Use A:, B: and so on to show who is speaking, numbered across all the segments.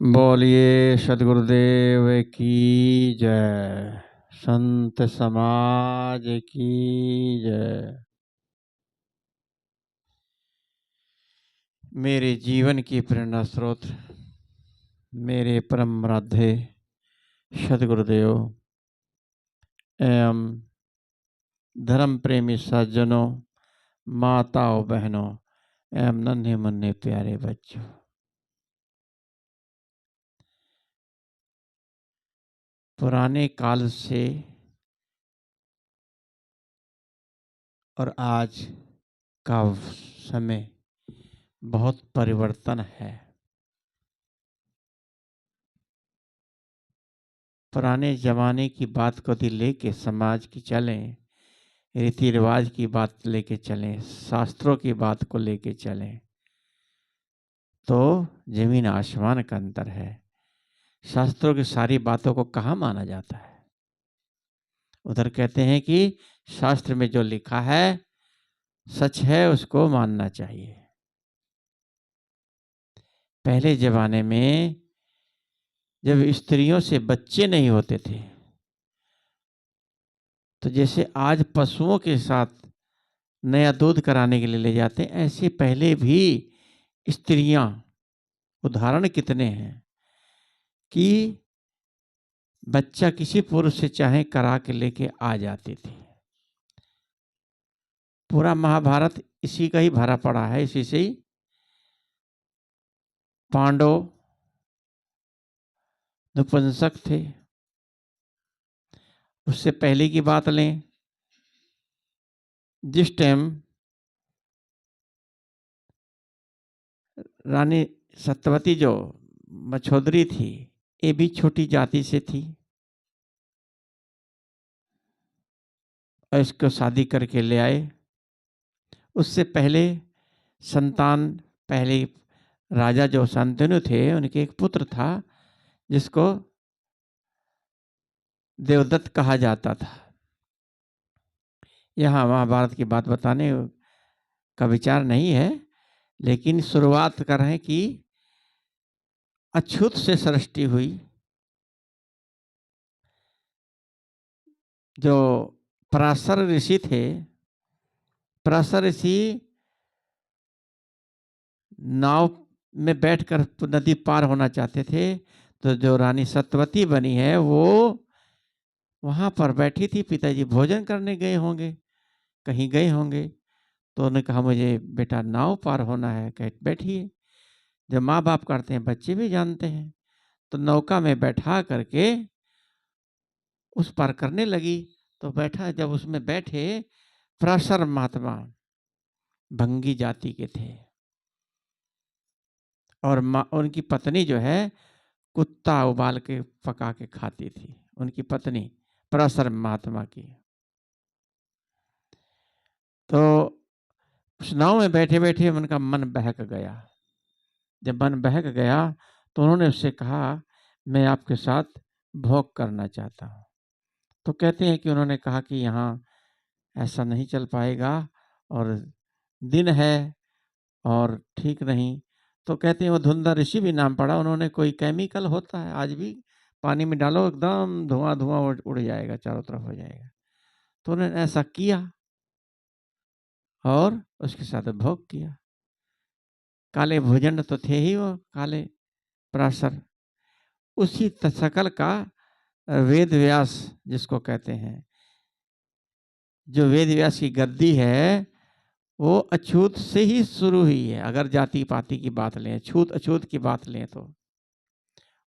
A: बोलिए सदगुरुदेव की जय। संत समाज की जय। मेरे जीवन की प्रेरणा स्रोत मेरे परम आराध्य सदगुरुदेव एवं धर्म प्रेमी सज्जनों, माताओं, बहनों एवं नन्हे मुन्ने प्यारे बच्चों, पुराने काल से और आज का समय बहुत परिवर्तन है। पुराने जमाने की बात को यदि लेके समाज की चलें, रीति रिवाज की बात लेके चलें, शास्त्रों की बात को लेके चलें, तो जमीन आसमान का अंतर है। शास्त्रों की सारी बातों को कहाँ माना जाता है। उधर कहते हैं कि शास्त्र में जो लिखा है सच है, उसको मानना चाहिए। पहले जमाने में जब स्त्रियों से बच्चे नहीं होते थे, तो जैसे आज पशुओं के साथ नया दूध कराने के लिए ले जाते हैं, ऐसे पहले भी स्त्रियां, उदाहरण कितने हैं कि बच्चा किसी पुरुष से चाहे करा के लेके आ जाती थी। पूरा महाभारत इसी का ही भरा पड़ा है। इसी से ही पांडव नपुंसक थे। उससे पहले की बात लें, जिस टाइम रानी सत्यवती जो मछोदरी थी, ये भी छोटी जाति से थी, और इसको शादी करके ले आए। उससे पहले संतान, पहले राजा जो शांतनु थे, उनके एक पुत्र था जिसको देवदत्त कहा जाता था। यहाँ महाभारत की बात बताने का विचार नहीं है, लेकिन शुरुआत कर रहे हैं कि अछूत से सृष्टि हुई। जो पराशर ऋषि थे, पराशर ऋषि नाव में बैठकर नदी पार होना चाहते थे, तो जो रानी सत्यवती बनी है वो वहां पर बैठी थी। पिताजी भोजन करने गए होंगे, कहीं गए होंगे, तो उन्होंने कहा मुझे बेटा नाव पार होना है, कह बैठिए। जब माँ बाप करते हैं बच्चे भी जानते हैं, तो नौका में बैठा करके उस पार करने लगी। तो बैठा, जब उसमें बैठे, पराशर महात्मा भंगी जाति के थे, और उनकी पत्नी जो है कुत्ता उबाल के पका के खाती थी, उनकी पत्नी पराशर महात्मा की। तो उस नाव में बैठे बैठे उनका मन बहक गया। जब मन बहक गया तो उन्होंने उससे कहा मैं आपके साथ भोग करना चाहता हूँ। तो कहते हैं कि उन्होंने कहा कि यहाँ ऐसा नहीं चल पाएगा, और दिन है और ठीक नहीं। तो कहते हैं वो धुंधा ऋषि भी नाम पड़ा। उन्होंने, कोई केमिकल होता है आज भी, पानी में डालो एकदम धुआं धुआं उड़ जाएगा, चारों तरफ हो जाएगा। तो उन्होंने ऐसा किया और उसके साथ भोग किया। काले भोजन तो थे ही वो काले पराशर। उसी शकल का वेद व्यास जिसको कहते हैं, जो वेद व्यास की गद्दी है, वो अछूत से ही शुरू हुई है। अगर जाति पाति की बात लें, छूत अछूत की बात लें, तो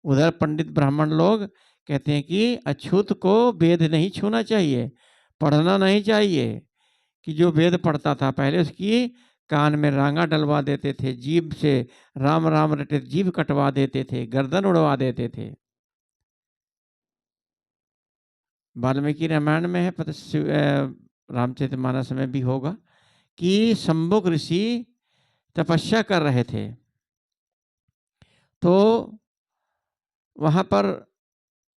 A: उधर पंडित ब्राह्मण लोग कहते हैं कि अछूत को वेद नहीं छूना चाहिए, पढ़ना नहीं चाहिए। कि जो वेद पढ़ता था पहले उसकी कान में रांगा डलवा देते थे, जीभ से राम राम रटे जीभ कटवा देते थे, गर्दन उड़वा देते थे। वाल्मीकि रामायण में है, रामचरितमानस में भी होगा कि शंभुक ऋषि तपस्या कर रहे थे। तो वहां पर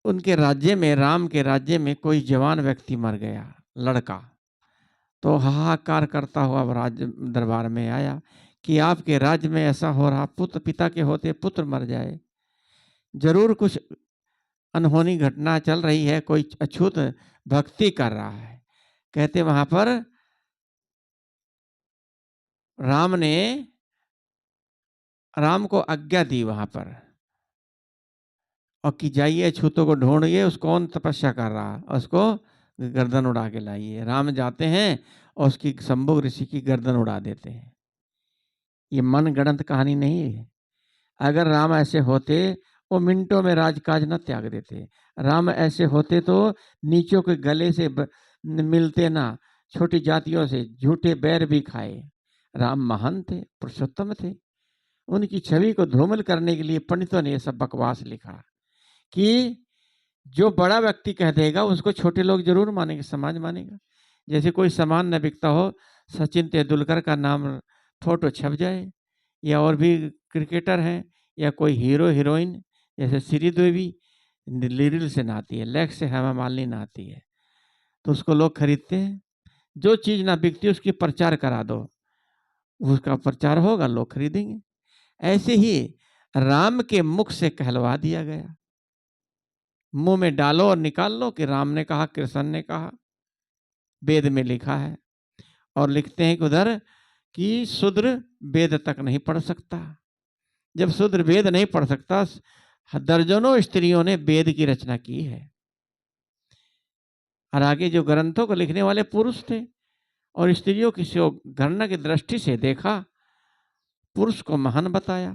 A: उनके राज्य में, राम के राज्य में कोई जवान व्यक्ति मर गया, लड़का। तो हाहाकार करता हुआ राज्य दरबार में आया कि आपके राज्य में ऐसा हो रहा, पुत्र पिता के होते पुत्र मर जाए। जरूर कुछ अनहोनी घटना चल रही है, कोई अछूत भक्ति कर रहा है। कहते वहां पर राम को आज्ञा दी वहां पर, और कि जाइए अछूतों को ढूंढिए, उस कौन तपस्या कर रहा, उसको गर्दन उड़ा के लाइए। राम जाते हैं और उसकी शंभु ऋषि की गर्दन उड़ा देते हैं। ये मन गढ़ंत कहानी नहीं है। अगर राम ऐसे होते, वो मिनटों में राजकाज न त्याग देते। राम ऐसे होते तो नीचों के गले से मिलते ना, छोटी जातियों से झूठे बैर भी खाए। राम महान थे, पुरुषोत्तम थे। उनकी छवि को धूमिल करने के लिए पंडितों ने यह सब बकवास लिखा कि जो बड़ा व्यक्ति कह देगा उसको छोटे लोग जरूर मानेंगे, समाज मानेगा। जैसे कोई सामान न बिकता हो, सचिन तेंदुलकर का नाम फोटो छप जाए, या और भी क्रिकेटर हैं, या कोई हीरो हीरोइन, जैसे श्रीदेवी लीरिल से नहाती है, लेग से हेमा मालिनी नहाती है, तो उसको लोग खरीदते हैं। जो चीज ना बिकती उसकी प्रचार करा दो, उसका प्रचार होगा, लोग खरीदेंगे। ऐसे ही राम के मुख से कहलवा दिया गया, मुंह में डालो और निकाल लो कि राम ने कहा, कृष्ण ने कहा, वेद में लिखा है। और लिखते हैं कि उधर कि शूद्र वेद तक नहीं पढ़ सकता। जब शूद्र वेद नहीं पढ़ सकता, दर्जनों स्त्रियों ने वेद की रचना की है। और आगे जो ग्रंथों को लिखने वाले पुरुष थे, और स्त्रियों की घृणा की दृष्टि से देखा, पुरुष को महान बताया।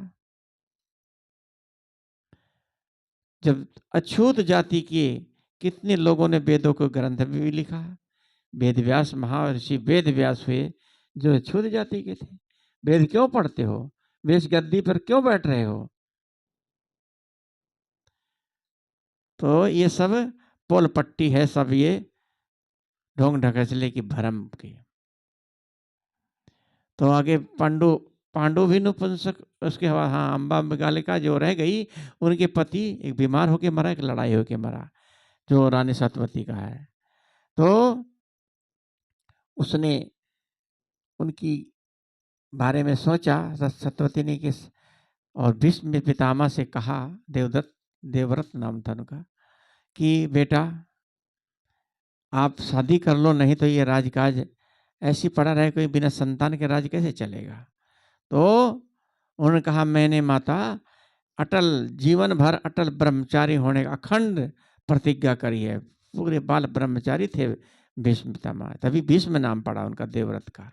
A: जब अछूत जाति के कितने लोगों ने वेदों को ग्रंथ में भी लिखा है। वेद व्यास, महर्षि वेद व्यास हुए जो अछूत जाति के थे। वेद क्यों पढ़ते हो, वेश गद्दी पर क्यों बैठ रहे हो? तो ये सब पोल पट्टी है, सब ये ढोंग ढकसले की भरम की। तो आगे पांडु भी नपुंसक, उसके बाद हाँ अम्बा मेघालिका जो रह गई, उनके पति एक बीमार होके मरा, एक लड़ाई होके मरा, जो रानी सत्यवती का है। तो उसने उनकी बारे में सोचा सत्यवती ने कि, और भीष्म पितामह से कहा, देवव्रत नाम था उनका, कि बेटा आप शादी कर लो, नहीं तो ये राजकाज ऐसी पड़ा रहे, कोई बिना संतान के राज कैसे चलेगा। तो उन्होंने कहा, मैंने माता अटल जीवन भर अटल ब्रह्मचारी होने का अखंड प्रतिज्ञा करी है। पूरे बाल ब्रह्मचारी थे भीष्म पितामह, तभी भीष्म नाम पड़ा उनका देवव्रत का।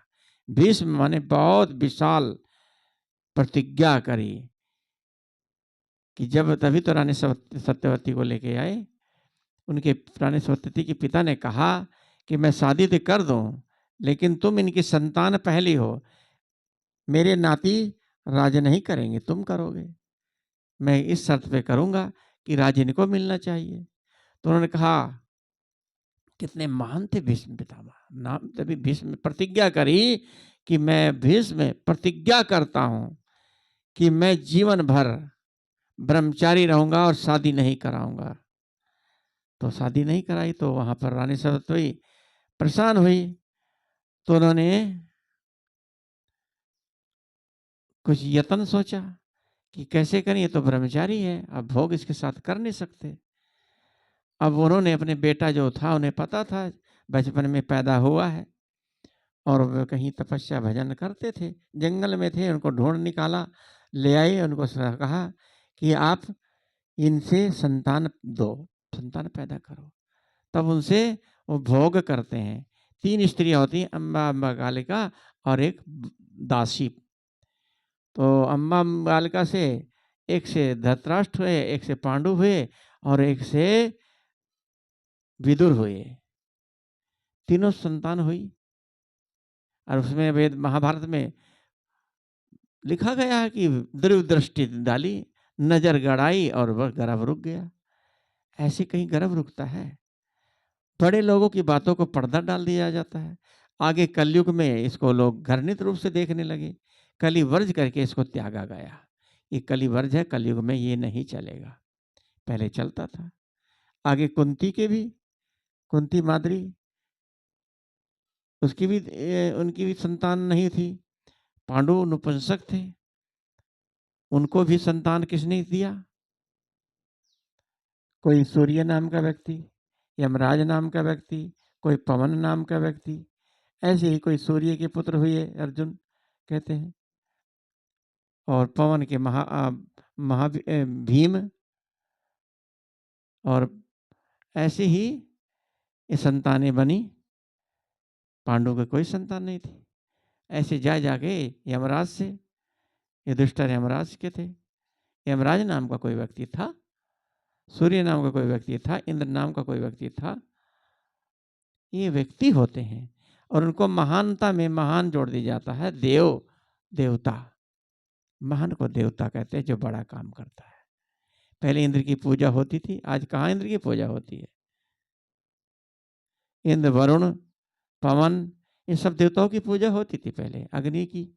A: भीष्म माने बहुत विशाल प्रतिज्ञा करी कि जब, तभी तो रानी सत्यवती को लेके आए। उनके रानी सत्यवती के पिता ने कहा कि मैं शादी तो कर दूं, लेकिन तुम इनकी संतान पहली हो, मेरे नाती राज नहीं करेंगे, तुम करोगे। मैं इस शर्त पे करूंगा कि राज इनको मिलना चाहिए। तो उन्होंने कहा, कितने महान थे भीष्म पितामह, नाम तभी भीष्म प्रतिज्ञा करी कि मैं भीष्म प्रतिज्ञा करता हूं कि मैं जीवन भर ब्रह्मचारी रहूंगा और शादी नहीं कराऊंगा। तो शादी नहीं कराई, तो वहां पर रानी सत्यवती परेशान हुई। तो उन्होंने कुछ यत्न सोचा कि कैसे करें, ये तो ब्रह्मचारी है, अब भोग इसके साथ कर नहीं सकते। अब उन्होंने अपने बेटा जो था, उन्हें पता था बचपन में पैदा हुआ है, और वे कहीं तपस्या भजन करते थे, जंगल में थे, उनको ढूंढ निकाला, ले आए, उनको कहा कि आप इनसे संतान दो, संतान पैदा करो। तब उनसे वो भोग करते हैं। 3 स्त्रियां होती हैं, अम्बा, अम्बा कालिका और एक दासी। तो अम्बा बालिका से, एक से धृतराष्ट्र हुए, एक से पांडु हुए, और एक से विदुर हुए। तीनों संतान हुई। और उसमें वेद महाभारत में लिखा गया है कि द्रव दृष्टि डाली, नजर गड़ाई और वह गर्भ रुक गया। ऐसे कहीं गर्भ रुकता है? बड़े लोगों की बातों को पर्दा डाल दिया जाता है। आगे कलयुग में इसको लोग घृणित रूप से देखने लगे, कलिवर्ज करके इसको त्यागा गया। ये कलिवर्ज है, कलयुग में ये नहीं चलेगा, पहले चलता था। आगे कुंती के भी, कुंती माद्री, उसकी भी उनकी भी संतान नहीं थी। पांडु नपुंसक थे, उनको भी संतान किसने दिया? कोई सूर्य नाम का व्यक्ति, यमराज नाम का व्यक्ति, कोई पवन नाम का व्यक्ति, ऐसे ही कोई सूर्य के पुत्र हुए अर्जुन कहते हैं, और पवन के भीम, और ऐसे ही ये संतानें बनी। पांडु के कोई संतान नहीं थी। ऐसे जा जाके यमराज से, ये दुष्टर यमराज के थे। यमराज नाम का कोई व्यक्ति था, सूर्य नाम का कोई व्यक्ति था, इंद्र नाम का कोई व्यक्ति था। ये व्यक्ति होते हैं और उनको महानता में महान जोड़ दिया जाता है। देव, देवता, महान को देवता कहते हैं जो बड़ा काम करता है। पहले इंद्र की पूजा होती थी, आज कहाँ इंद्र की पूजा होती है। इंद्र, वरुण, पवन, ये सब देवताओं की पूजा होती थी पहले, अग्नि की।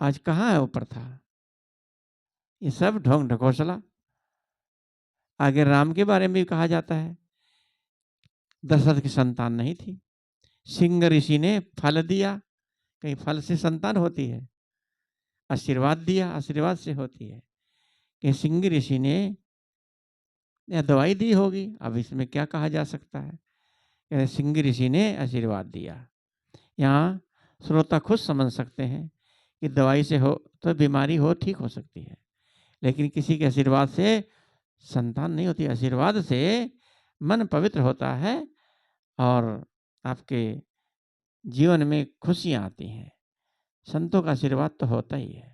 A: आज कहाँ है वो प्रथा। ये सब ढोंग ढकोसला। आगे राम के बारे में भी कहा जाता है, दशरथ की संतान नहीं थी, सिंह ऋषि ने फल दिया। कहीं फल से संतान होती है? आशीर्वाद दिया, आशीर्वाद से होती है। कि सिंह ऋषि ने या दवाई दी होगी, अब इसमें क्या कहा जा सकता है। सिंह ऋषि ने आशीर्वाद दिया। यहाँ श्रोता खुद समझ सकते हैं कि दवाई से हो तो बीमारी हो, ठीक हो सकती है, लेकिन किसी के आशीर्वाद से संतान नहीं होती। आशीर्वाद से मन पवित्र होता है और आपके जीवन में खुशियां आती हैं। संतों का आशीर्वाद तो होता ही है।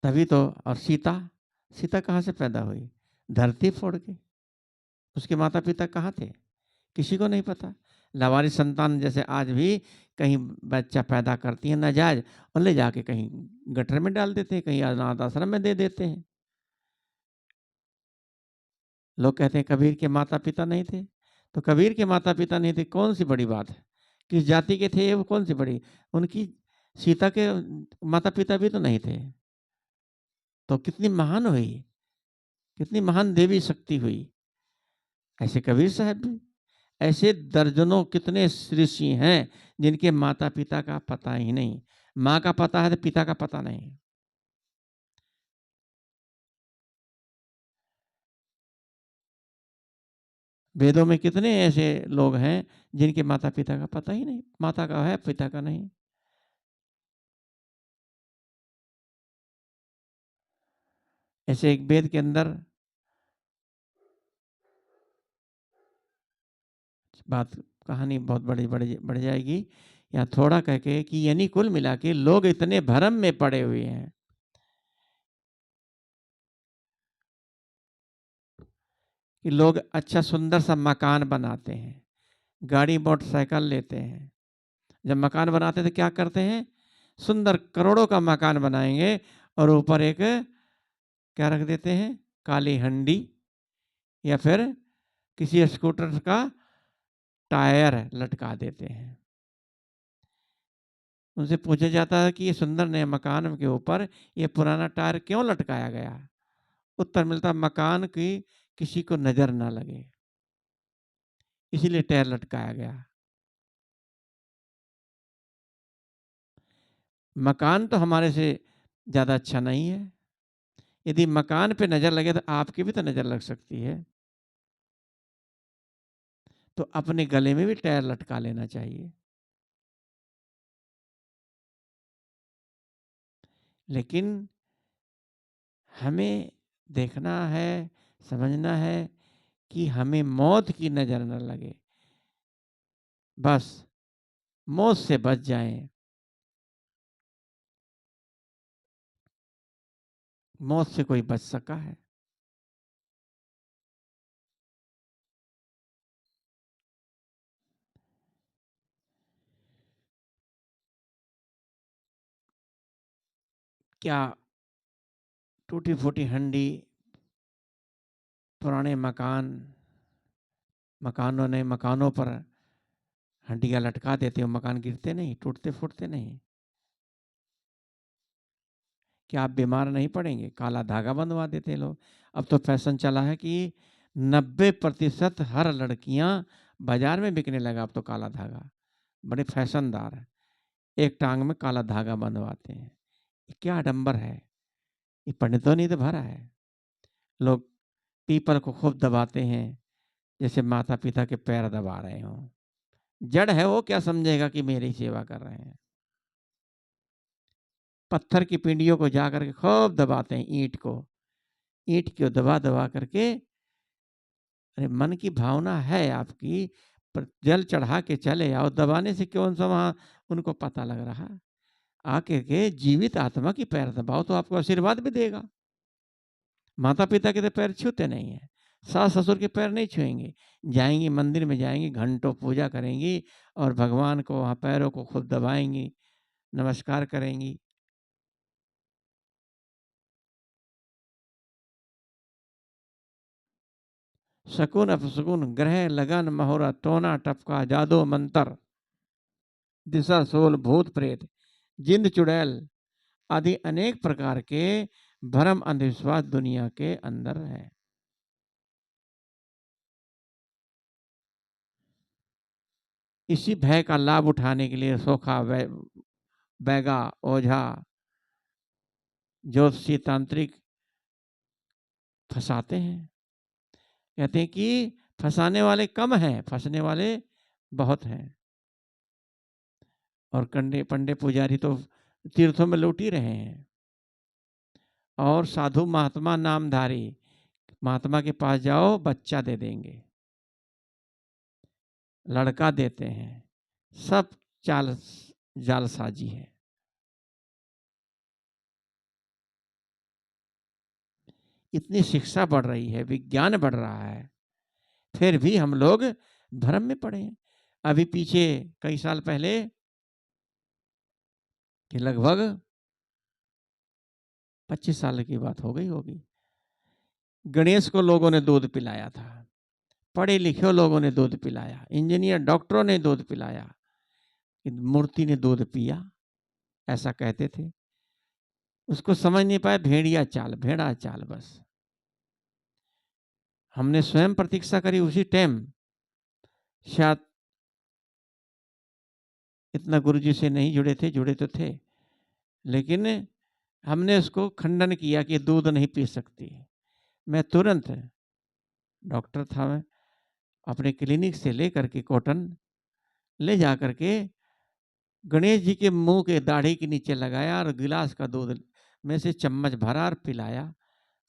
A: तभी तो। और सीता, सीता कहाँ से पैदा हुई? धरती फोड़ के। उसके माता पिता कहाँ थे? किसी को नहीं पता। लावारिस संतान जैसे आज भी कहीं बच्चा पैदा करती है नाजायज, और ले जाके कहीं गटर में डाल देते हैं, कहीं अनाथ आश्रम में दे देते हैं। लोग कहते हैं कबीर के माता पिता नहीं थे, तो कबीर के माता पिता नहीं थे, कौन सी बड़ी बात है? किस जाति के थे वो, कौन सी बड़ी? उनकी सीता के माता पिता भी तो नहीं थे, तो कितनी महान हुई, कितनी महान देवी शक्ति हुई। ऐसे कबीर साहब भी, ऐसे दर्जनों कितने ऋषि हैं जिनके माता पिता का पता ही नहीं। माँ का पता है तो पिता का पता नहीं। वेदों में कितने ऐसे लोग हैं जिनके माता पिता का पता ही नहीं, माता का है पिता का नहीं। ऐसे एक वेद के अंदर बात, कहानी बहुत बड़ी बढ़ जाएगी, या थोड़ा कह के कि यानी कुल मिला के लोग इतने भरम में पड़े हुए हैं कि लोग अच्छा सुंदर सा मकान बनाते हैं, गाड़ी मोटरसाइकिल लेते हैं। जब मकान बनाते तो क्या करते हैं? सुंदर करोड़ों का मकान बनाएंगे और ऊपर एक क्या रख देते हैं? काली हंडी, या फिर किसी स्कूटर का टायर लटका देते हैं। उनसे पूछा जाता है कि ये सुंदर नए मकान के ऊपर ये पुराना टायर क्यों लटकाया गया? उत्तर मिलता, मकान की किसी को नजर ना लगे, इसीलिए टायर लटकाया गया। मकान तो हमारे से ज्यादा अच्छा नहीं है। यदि मकान पे नजर लगे तो आपकी भी तो नजर लग सकती है। तो अपने गले में भी टायर लटका लेना चाहिए। लेकिन हमें देखना है, समझना है कि हमें मौत की नजर न लगे, बस मौत से बच जाएं। मौत से कोई बच सका है? क्या टूटी फूटी हंडी, पुराने मकानों पर हंडियां लटका देते हो, मकान गिरते नहीं, टूटते फूटते नहीं? क्या आप बीमार नहीं पड़ेंगे? काला धागा बंधवा देते हैं लोग। अब तो फैशन चला है कि 90% हर लड़कियां बाजार में बिकने लगा अब तो काला धागा, बड़े फैशनदार है। एक टांग में काला धागा बंधवाते हैं। क्या आडंबर है। ये पंडितों ने तो भरा है। लोग पीपल को खूब दबाते हैं, जैसे माता पिता के पैर दबा रहे हों। जड़ है वो, क्या समझेगा कि मेरी सेवा कर रहे हैं। पत्थर की पिंडियों को जाकर के खूब दबाते हैं, ईंट को दबा दबा करके। अरे मन की भावना है आपकी, पर जल चढ़ा के चले आओ, दबाने से कौन सा वहां उनको पता लग रहा। आके के जीवित आत्मा की पैर दबाओ तो आपको आशीर्वाद भी देगा। माता पिता के तो पैर छूते नहीं है, सास ससुर के पैर नहीं छुएंगे। जाएंगी मंदिर में, जाएंगी घंटों पूजा करेंगी और भगवान को वहाँ पैरों को खुद दबाएंगी, नमस्कार करेंगी। शकुन अपशकुन, ग्रह लगन महोरा, टोना टपका, जादू मंतर, दिशा सोल, भूत प्रेत, जिंद चुड़ैल आदि अनेक प्रकार के भ्रम अंधविश्वास दुनिया के अंदर है। इसी भय का लाभ उठाने के लिए सोखा, बैगा, ओझा, ज्योतिषी, तांत्रिक फंसाते हैं। कहते हैं कि फंसाने वाले कम हैं, फंसने वाले बहुत हैं। और कंडे पंडे पुजारी तो तीर्थों में लूट ही रहे हैं। और साधु महात्मा नामधारी, महात्मा के पास जाओ बच्चा दे देंगे, लड़का देते हैं, सब चाल जालसाजी है। इतनी शिक्षा बढ़ रही है, विज्ञान बढ़ रहा है, फिर भी हम लोग भ्रम में पड़े हैं। अभी पीछे कई साल पहले कि लगभग 25 साल की बात हो गई होगी, गणेश को लोगों ने दूध पिलाया था, पढ़े लिखे लोगों ने दूध पिलाया, इंजीनियर डॉक्टरों ने दूध पिलाया, मूर्ति ने दूध पिया, ऐसा कहते थे। उसको समझ नहीं पाए, भेड़िया चाल, भेड़ा चाल बस। हमने स्वयं प्रतीक्षा करी उसी टाइम, शायद इतना गुरु जी से नहीं जुड़े थे, जुड़े तो थे, लेकिन हमने उसको खंडन किया कि दूध नहीं पी सकती। मैं तुरंत, डॉक्टर था मैं, अपने क्लिनिक से लेकर के कॉटन ले जा करके गणेश जी के मुंह के दाढ़ी के नीचे लगाया और गिलास का दूध में से चम्मच भरा और पिलाया।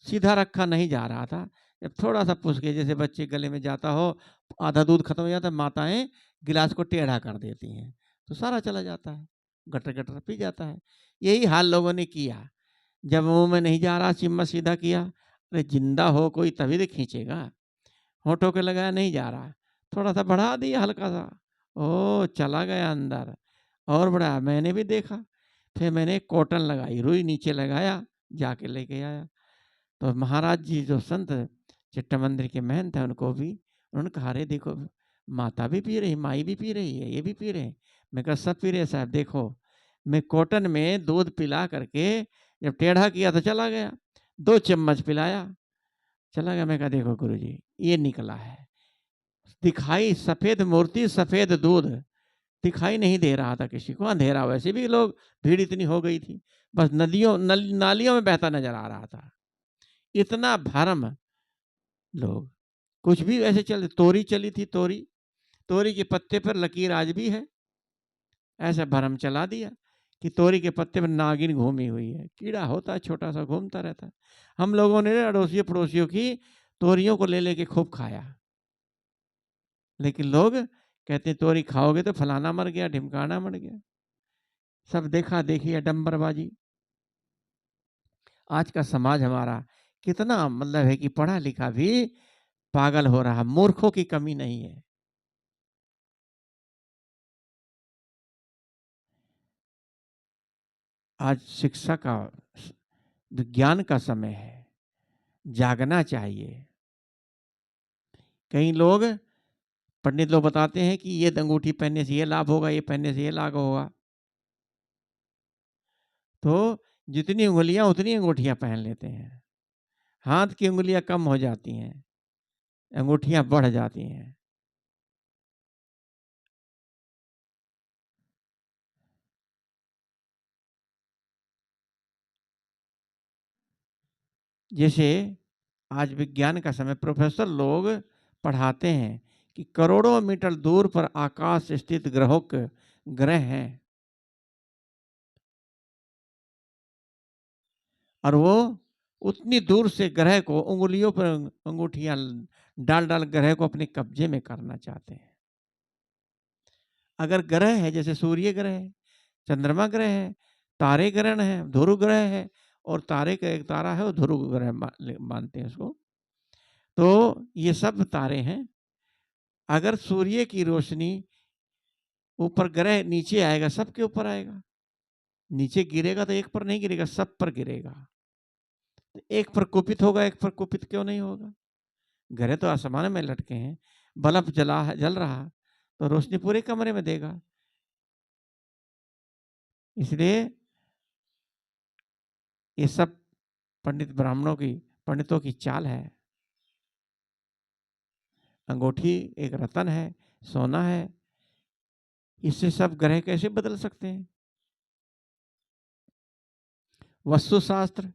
A: सीधा रखा नहीं जा रहा था, जब थोड़ा सा पुछ के, जैसे बच्चे गले में जाता हो, आधा दूध खत्म हो जाता है, माताएं गिलास को टेढ़ा कर देती हैं तो सारा चला जाता है, गटर गटर पी जाता है। यही हाल लोगों ने किया। जब मुंह में नहीं जा रहा, चम्मच सीधा किया, अरे जिंदा हो कोई तभी तो खींचेगा। होठों के लगाया, नहीं जा रहा, थोड़ा सा बढ़ा दिया हल्का सा, ओ चला गया अंदर और बढ़ा। मैंने भी देखा, फिर मैंने कॉटन लगाई, रुई नीचे लगाया, जाके लेके आया। तो महाराज जी जो संत चिट्टा मंदिर के महंत हैं, उनको भी उन्होंने कहा, अरे देखो माता भी पी रही, माई भी पी रही है, ये भी पी रहे हैं। मैं कहा सब पी रहे साहब, देखो मैं कॉटन में दूध पिला करके जब टेढ़ा किया तो चला गया, 2 चम्मच पिलाया, चला गया। मैं कहा देखो गुरु जी, ये निकला है, दिखाई सफेद मूर्ति, सफेद दूध दिखाई नहीं दे रहा था किसी को, अंधेरा, वैसे भी लोग, भीड़ इतनी हो गई थी, बस नालियों में बहता नजर आ रहा था। इतना भरम लोग, कुछ भी ऐसे चल, तोरी चली थी, तोरी, तोरी के पत्ते पर लकीर आज भी है, ऐसा भरम चला दिया कि तोरी के पत्ते पर नागिन घूमी हुई है, कीड़ा होता है छोटा सा, घूमता रहता है। हम लोगों ने अड़ोसियों पड़ोसियों की तोरियों को ले लेके खूब खाया, लेकिन लोग कहते तोरी खाओगे तो फलाना मर गया, ढिमकाना मर गया, सब देखा देखी अडम्बरबाजी। आज का समाज हमारा कितना मतलब है कि पढ़ा लिखा भी पागल हो रहा, मूर्खों की कमी नहीं है। आज शिक्षा का, विज्ञान का समय है, जागना चाहिए। कई लोग, पंडित लोग बताते हैं कि ये अंगूठी पहनने से ये लाभ होगा, ये पहनने से ये लाभ होगा, तो जितनी उंगलियां उतनी अंगूठियां पहन लेते हैं, हाथ की उंगलियां कम हो जाती हैं, अंगूठियां बढ़ जाती हैं। जैसे आज विज्ञान का समय, प्रोफेसर लोग पढ़ाते हैं कि करोड़ों मीटर दूर पर आकाश स्थित ग्रह हैं, और वो उतनी दूर से ग्रह को उंगलियों पर अंगूठियां डाल डाल ग्रह को अपने कब्जे में करना चाहते हैं। अगर ग्रह है, जैसे सूर्य ग्रह है, चंद्रमा ग्रह है, तारे ग्रहण है, ध्रुव ग्रह है, और तारे का एक तारा है वो ध्रुव ग्रह मानते हैं उसको। तो ये सब तारे हैं। अगर सूर्य की रोशनी ऊपर, ग्रह नीचे आएगा, सबके ऊपर आएगा। नीचे गिरेगा तो एक पर नहीं गिरेगा, सब पर गिरेगा। एक पर कुपित होगा, एक पर कुपित क्यों नहीं होगा? ग्रह तो आसमान में लटके हैं, बल्ब जल रहा तो रोशनी पूरे कमरे में देगा। इसलिए ये सब पंडितों की चाल है। अंगूठी एक रतन है, सोना है, इससे सब ग्रह कैसे बदल सकते हैं? वास्तुशास्त्र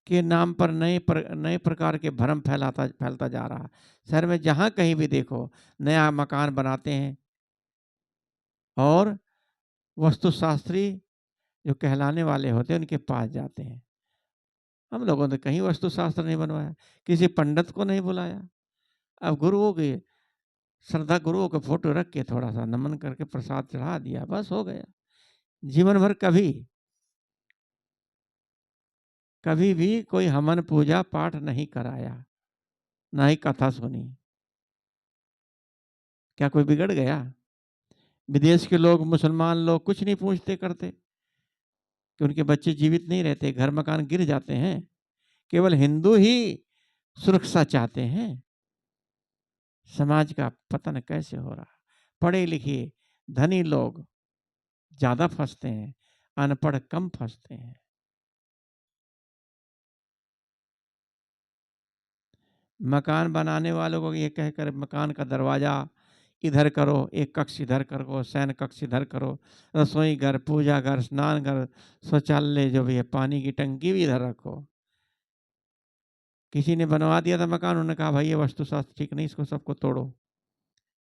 A: के नाम पर नए प्रकार के भ्रम फैलता जा रहा। शहर में जहां कहीं भी देखो नया मकान बनाते हैं, और वास्तुशास्त्री जो कहलाने वाले होते हैं उनके पास जाते हैं। हम लोगों ने कहीं वास्तुशास्त्र नहीं बनवाया, किसी पंडित को नहीं बुलाया। अब गुरुओं की श्रद्धा, गुरुओं के फोटो रख के थोड़ा सा नमन करके प्रसाद चढ़ा दिया, बस हो गया। जीवन भर कभी भी कोई हवन पूजा पाठ नहीं कराया, ना ही कथा सुनी। क्या कोई बिगड़ गया? विदेश के लोग, मुसलमान लोग कुछ नहीं पूछते करते कि उनके बच्चे जीवित नहीं रहते, घर मकान गिर जाते हैं। केवल हिंदू ही सुरक्षा चाहते हैं। समाज का पतन कैसे हो रहा? पढ़े लिखे धनी लोग ज्यादा फंसते हैं, अनपढ़ कम फंसते हैं। मकान बनाने वालों को ये कहकर मकान का दरवाजा इधर करो, एक कक्ष इधर करो, शयन कक्ष इधर करो, रसोई घर, पूजा घर, स्नान घर, शौचालय जो भी है, पानी की टंकी भी इधर रखो। किसी ने बनवा दिया था मकान, उन्होंने कहा भाई ये वास्तुशास्त्र ठीक नहीं, इसको सबको तोड़ो।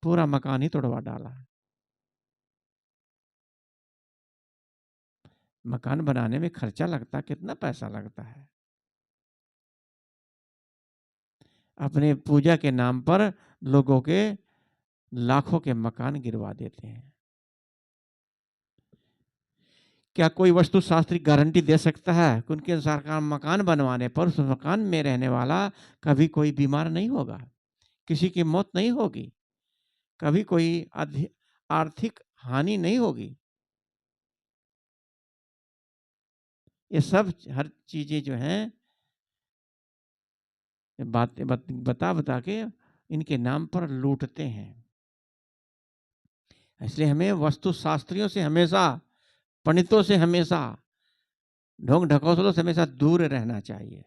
A: पूरा मकान ही तोड़वा डाला। मकान बनाने में खर्चा लगता, कितना पैसा लगता है। अपने पूजा के नाम पर लोगों के लाखों के मकान गिरवा देते हैं। क्या कोई वास्तुशास्त्री गारंटी दे सकता है कि उनके सरकार मकान बनवाने पर उस मकान में रहने वाला कभी कोई बीमार नहीं होगा, किसी की मौत नहीं होगी, कभी कोई आर्थिक हानि नहीं होगी? ये सब हर चीजें जो हैं बातें बता बता के इनके नाम पर लूटते हैं। इसलिए हमें वास्तुशास्त्रियों से हमेशा, पंडितों से हमेशा, ढोंग ढकोसलों से हमेशा दूर रहना चाहिए।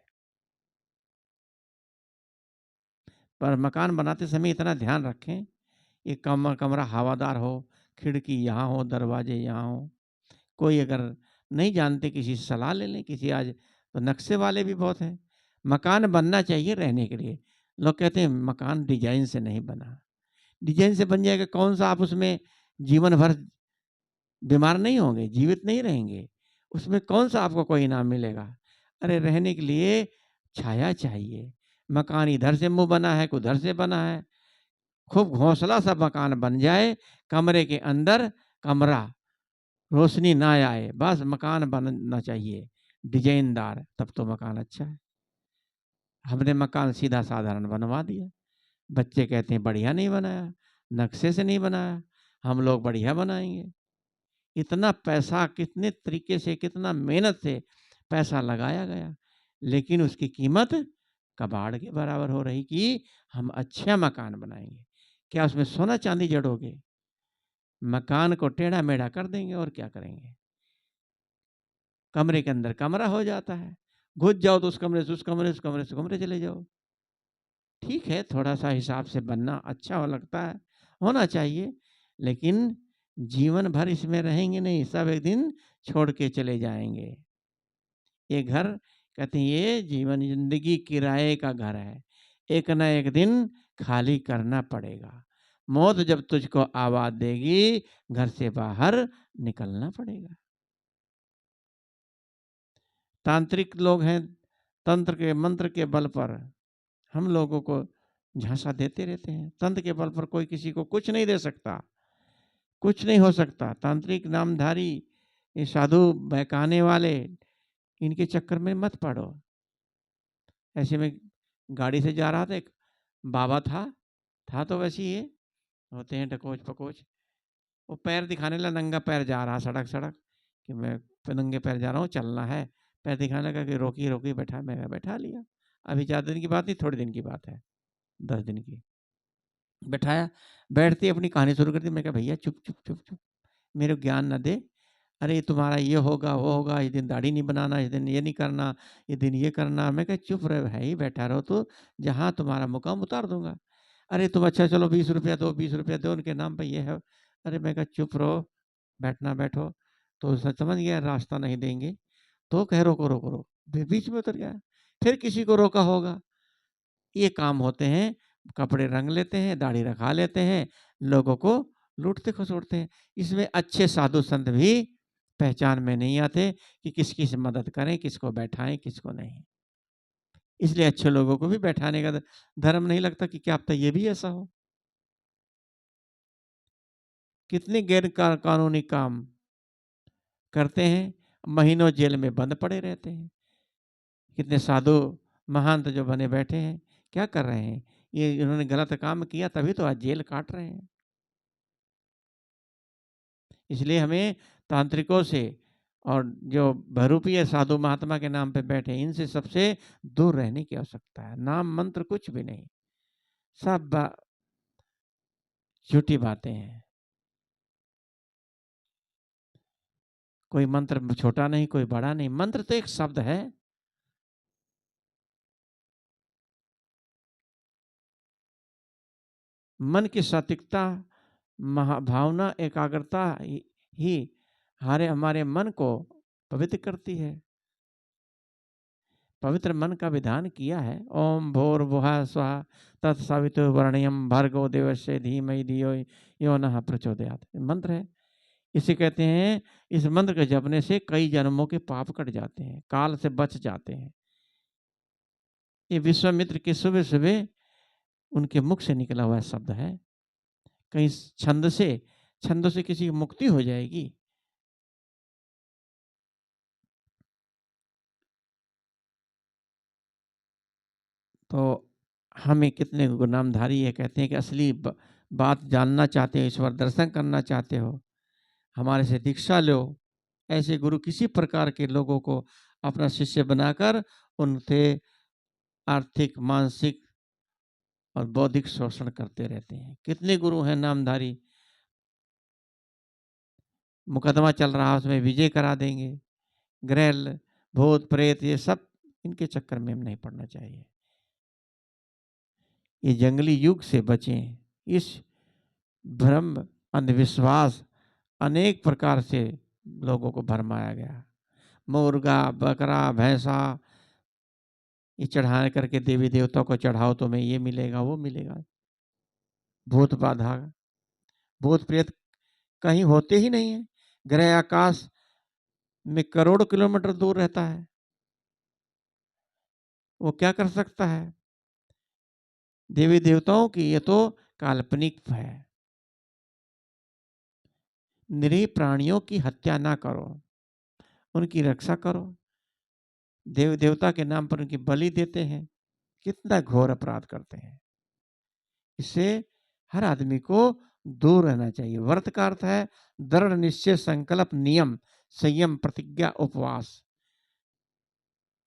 A: पर मकान बनाते समय इतना ध्यान रखें, ये कमरा हवादार हो, खिड़की यहाँ हो, दरवाजे यहाँ हो। कोई अगर नहीं जानते, किसी से सलाह ले लें। किसी आज तो नक्शे वाले भी बहुत हैं। मकान बनना चाहिए रहने के लिए। लोग कहते हैं मकान डिजाइन से नहीं बना। डिजाइन से बन जाएगा, कौन सा आप उसमें जीवन भर बीमार नहीं होंगे, जीवित नहीं रहेंगे? उसमें कौन सा आपको कोई इनाम मिलेगा? अरे रहने के लिए छाया चाहिए। मकान इधर से मुंह बना है, उधर से बना है, खूब घोंसला सा मकान बन जाए, कमरे के अंदर कमरा, रोशनी ना आए, बस मकान बनना चाहिए डिजाइनदार, तब तो मकान अच्छा है। हमने मकान सीधा साधारण बनवा दिया। बच्चे कहते हैं बढ़िया नहीं बनाया, नक्शे से नहीं बनाया, हम लोग बढ़िया बनाएंगे। इतना पैसा, कितने तरीके से, कितना मेहनत से पैसा लगाया गया, लेकिन उसकी कीमत कबाड़ के बराबर हो रही कि हम अच्छा मकान बनाएंगे। क्या उसमें सोना चांदी जड़ोगे? मकान को टेढ़ा मेढ़ा कर देंगे और क्या करेंगे। कमरे के अंदर कमरा हो जाता है, घुस जाओ तो उस कमरे से उस कमरे, उस कमरे से कमरे चले जाओ। ठीक है, थोड़ा सा हिसाब से बनना अच्छा हो लगता है, होना चाहिए, लेकिन जीवन भर इसमें रहेंगे नहीं, सब एक दिन छोड़ के चले जाएंगे। ये घर कहते हैं ये जीवन जिंदगी किराए का घर है, एक न एक दिन खाली करना पड़ेगा। मौत जब तुझको आवाज देगी, घर से बाहर निकलना पड़ेगा। तांत्रिक लोग हैं, तंत्र के मंत्र के बल पर हम लोगों को झांसा देते रहते हैं। तंत्र के बल पर कोई किसी को कुछ नहीं दे सकता, कुछ नहीं हो सकता। तांत्रिक नामधारी, ये साधु बहकाने वाले, इनके चक्कर में मत पड़ो। ऐसे में गाड़ी से जा रहा था, एक बाबा था तो वैसे ही होते हैं डकोच पकोच। वो पैर दिखाने लगा, नंगा पैर जा रहा सड़क सड़क कि मैं नंगे पैर जा रहा हूँ, चलना है। पैर दिखाने लगा कि रोकी रोकी, बैठा, मैं बैठा लिया। अभी 4 दिन की बात नहीं, थोड़े दिन की बात है, 10 दिन की। बैठाया, बैठते ही अपनी कहानी शुरू कर दी। मैं कहा भैया चुप चुप चुप चुप, मेरे को ज्ञान न दे। अरे तुम्हारा ये होगा वो होगा, इस दिन दाढ़ी नहीं बनाना, इस दिन ये नहीं करना, ये दिन ये करना। मैं कहा चुप रहे भाई, बैठा रहो तो जहाँ तुम्हारा मुकाम उतार दूंगा। अरे तुम अच्छा चलो 20 रुपया दो, 20 रुपया दो, उनके नाम पे ये है। अरे मैं कहा चुप रहो, बैठना बैठो। तो उसने समझ गया रास्ता नहीं देंगे, तो कह रोको रोको रोको, फिर बीच में उतर गया। फिर किसी को रोका होगा। ये काम होते हैं, कपड़े रंग लेते हैं, दाढ़ी रखा लेते हैं, लोगों को लूटते खसोटते हैं। इसमें अच्छे साधु संत भी पहचान में नहीं आते कि किसकी से मदद करें, किसको बैठाएं, किसको नहीं। इसलिए अच्छे लोगों को भी बैठाने का धर्म नहीं लगता कि क्या पता ये भी ऐसा हो। कितने गैर कानूनी काम करते हैं, महीनों जेल में बंद पड़े रहते हैं। कितने साधु महंत जो बने बैठे हैं, क्या कर रहे हैं? ये इन्होंने गलत काम किया तभी तो आज जेल काट रहे हैं। इसलिए हमें तांत्रिकों से और जो बहरूपीय साधु महात्मा के नाम पे बैठे, इनसे सबसे दूर रहने की आवश्यकता है। नाम मंत्र कुछ भी नहीं, सब झूठी बातें हैं। कोई मंत्र छोटा नहीं, कोई बड़ा नहीं, मंत्र तो एक शब्द है। मन की सात्विकता, भावना, एकाग्रता ही हमारे मन को पवित्र करती है। पवित्र मन का विधान किया है। ओम भूर्भुवः स्वः तत्सवितुर्वरेण्यं भर्गो देवस्य धीमहि धियो यो नः प्रचोदयात्, मंत्र है। इसे कहते हैं, इस मंत्र के जपने से कई जन्मों के पाप कट जाते हैं, काल से बच जाते हैं। ये विश्वामित्र के सुबह सुबह उनके मुख से निकला हुआ शब्द है। कहीं छंद से किसी की मुक्ति हो जाएगी। तो हमें कितने गुनामधारी है, कहते हैं कि असली बात जानना चाहते हो, ईश्वर दर्शन करना चाहते हो, हमारे से दीक्षा लो। ऐसे गुरु किसी प्रकार के लोगों को अपना शिष्य बनाकर उनसे आर्थिक, मानसिक और बौद्धिक शोषण करते रहते हैं। कितने गुरु हैं नामधारी, मुकदमा चल रहा है उसमें विजय करा देंगे। ग्रह, भूत प्रेत, ये सब इनके चक्कर में नहीं पड़ना चाहिए। ये जंगली युग से बचें। इस भ्रम, अंधविश्वास अनेक प्रकार से लोगों को भरमाया गया। मुर्गा, बकरा, भैंसा, ये चढ़ा करके देवी देवताओं को चढ़ाओ, तुम्हें ये मिलेगा वो मिलेगा। भूत बाधा, भूत प्रेत कहीं होते ही नहीं है। ग्रह आकाश में करोड़ किलोमीटर दूर रहता है, वो क्या कर सकता है? देवी देवताओं की ये तो काल्पनिक है। निरीह प्राणियों की हत्या ना करो, उनकी रक्षा करो। देव देवता के नाम पर उनकी बलि देते हैं, कितना घोर अपराध करते हैं। इससे हर आदमी को दूर रहना चाहिए। व्रत का अर्थ है दृढ़ निश्चय, संकल्प, नियम, संयम, प्रतिज्ञा, उपवास।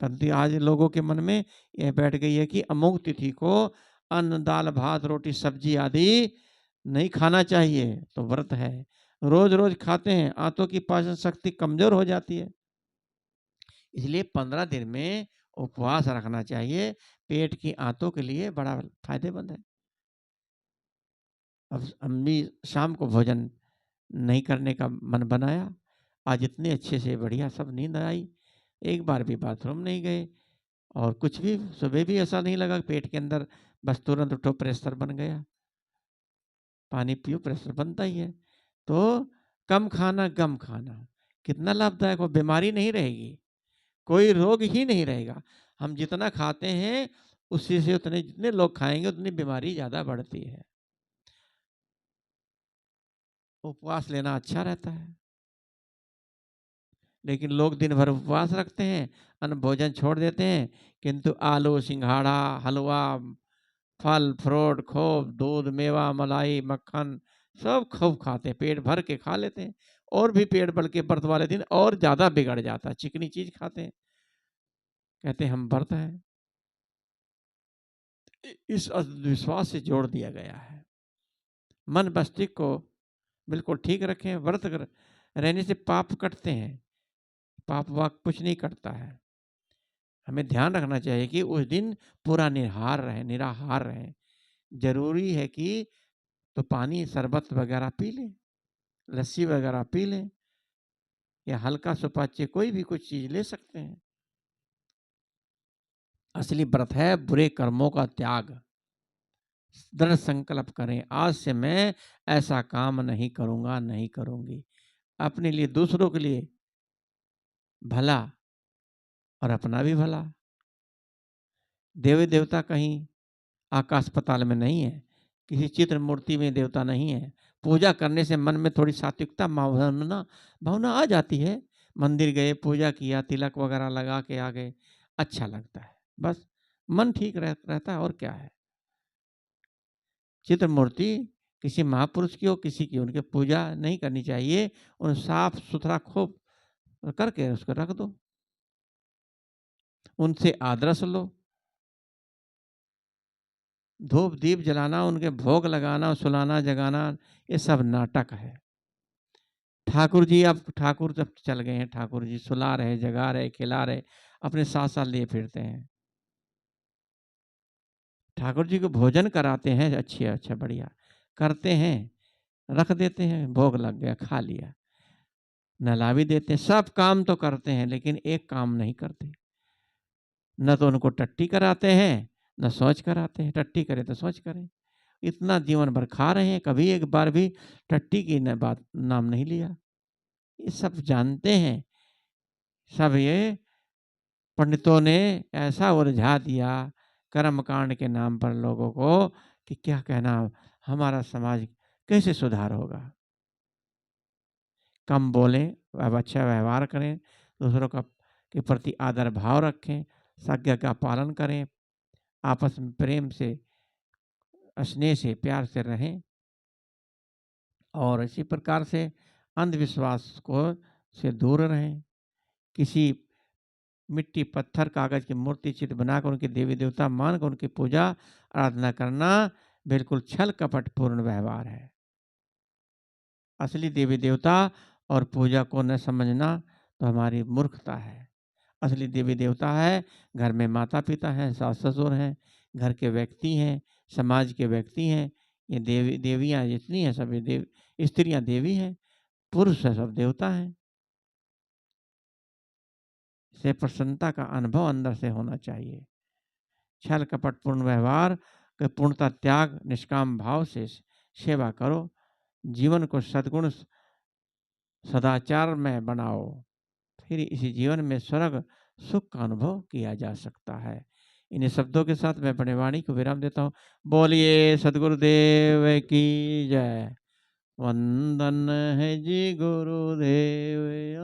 A: परंतु आज लोगों के मन में यह बैठ गई है कि अमुक तिथि को अन्न, दाल, भात, रोटी, सब्जी आदि नहीं खाना चाहिए, तो व्रत है। रोज रोज खाते हैं, आंतों की पाचन शक्ति कमजोर हो जाती है। इसलिए 15 दिन में उपवास रखना चाहिए, पेट की आंतों के लिए बड़ा फायदेमंद है। अब हम भी शाम को भोजन नहीं करने का मन बनाया। आज इतने अच्छे से बढ़िया सब नींद आई, एक बार भी बाथरूम नहीं गए। और कुछ भी सुबह भी ऐसा नहीं लगा पेट के अंदर, बस तुरंत उठो प्रेशर बन गया। पानी पियो प्रेशर बनता ही है। तो कम खाना गम खाना कितना लाभदायक हो, बीमारी नहीं रहेगी, कोई रोग ही नहीं रहेगा। हम जितना खाते हैं उसी से उतने, जितने लोग खाएंगे उतनी बीमारी ज्यादा बढ़ती है। उपवास लेना अच्छा रहता है, लेकिन लोग दिन भर उपवास रखते हैं, अन्न भोजन छोड़ देते हैं, किंतु आलू सिंघाड़ा हलवा फल फ्रूट खूब दूध मेवा मलाई मक्खन सब खूब खाते हैं, पेट भर के खा लेते हैं। और भी पेट भर के व्रत वाले दिन और ज्यादा बिगड़ जाता है, चिकनी चीज खाते हैं, कहते हैं हम व्रत हैं। इस अंधविश्वास से जोड़ दिया गया है। मन मस्तिष्क को बिल्कुल ठीक रखें, व्रत रहने से पाप कटते हैं, पाप वाक कुछ नहीं करता है। हमें ध्यान रखना चाहिए कि उस दिन पूरा निराहार रहे। जरूरी है कि तो पानी शरबत वगैरह पी लें, लस्सी वगैरह पी लें, या हल्का सुपाच्य कोई भी कुछ चीज ले सकते हैं। असली व्रत है बुरे कर्मों का त्याग। दृढ़ संकल्प करें, आज से मैं ऐसा काम नहीं करूंगा, नहीं करूंगी, अपने लिए दूसरों के लिए भला और अपना भी भला। देवी देवता कहीं आकाश पताल में नहीं है, किसी चित्र मूर्ति में देवता नहीं है। पूजा करने से मन में थोड़ी सात्विकता भावना भावना आ जाती है। मंदिर गए, पूजा किया, तिलक वगैरह लगा के आ गए, अच्छा लगता है, बस मन ठीक रहता है, और क्या है। चित्र मूर्ति किसी महापुरुष की हो, किसी की, उनकी पूजा नहीं करनी चाहिए। उन साफ सुथरा खूब करके उसको रख दो, उनसे आदर्श लो। धूप दीप जलाना, उनके भोग लगाना, सुलाना जगाना, ये सब नाटक है। ठाकुर जी, अब ठाकुर जब चल गए हैं, ठाकुर जी सुला रहे, जगा रहे, खिला रहे, अपने साथ साथ लिए फिरते हैं। ठाकुर जी को भोजन कराते हैं, अच्छे अच्छा बढ़िया करते हैं, रख देते हैं, भोग लग गया, खा लिया, नला भी देते हैं, सब काम तो करते हैं, लेकिन एक काम नहीं करते। न तो उनको टट्टी कराते हैं, न शौच कराते हैं। टट्टी करे तो शौच करें। इतना जीवन भर खा रहे हैं, कभी एक बार भी टट्टी की बात नाम नहीं लिया। ये सब जानते हैं, सब ये पंडितों ने ऐसा उलझा दिया कर्मकांड के नाम पर लोगों को कि क्या कहना, हमारा समाज कैसे सुधार होगा। कम बोलें, अब अच्छा व्यवहार करें, दूसरों का के प्रति आदर भाव रखें, संज्ञा का पालन करें, आपस में प्रेम से स्नेह से प्यार से रहें, और इसी प्रकार से अंधविश्वास को से दूर रहें। किसी मिट्टी पत्थर कागज की मूर्ति चित्र बनाकर उनके देवी देवता मानकर उनकी पूजा आराधना करना बिल्कुल छल कपटपूर्ण व्यवहार है। असली देवी देवता और पूजा को न समझना तो हमारी मूर्खता है। असली देवी देवता है, घर में माता पिता हैं, सास ससुर हैं, घर के व्यक्ति हैं, समाज के व्यक्ति हैं। ये देवी देवियाँ जितनी हैं सभी स्त्रियाँ देवी हैं, पुरुष है सब देवता हैं। से प्रसन्नता का अनुभव अंदर से होना चाहिए। छल कपटपूर्ण व्यवहार के पूर्णता त्याग, निष्काम भाव से सेवा करो, जीवन को सद्गुण सदाचार में बनाओ, फिर इसी जीवन में स्वर्ग सुख का अनुभव किया जा सकता है। इन शब्दों के साथ मैं अपनी वाणी को विराम देता हूँ। बोलिए सदगुरुदेव की जय। वंदन है जी गुरुदेव।